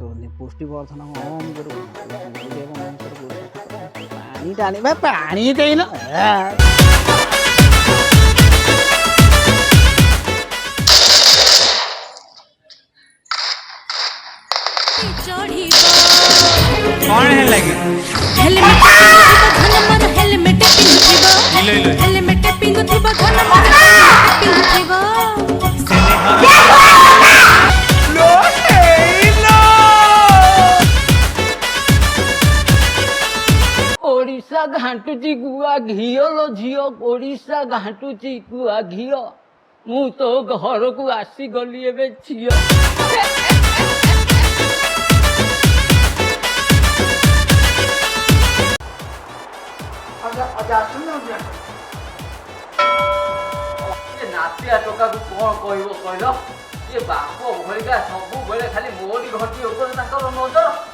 गणेश पुष्टि वर्धन ओम गुरु पानी टाणी भाई पानी देना कौन है लगे हेलमेट पिंगुथिबो घन मन पिंगुथिबो ओडिशा घाटुची गुआ घिओ लो झिओ ओडिशा घाटुची गुआ घिओ मु तो घर को आसी गली एबे झिओ नातिया टोका को कौन कहब कहल ये बाप भलिका सब बेले खाली मोरी घटी नजर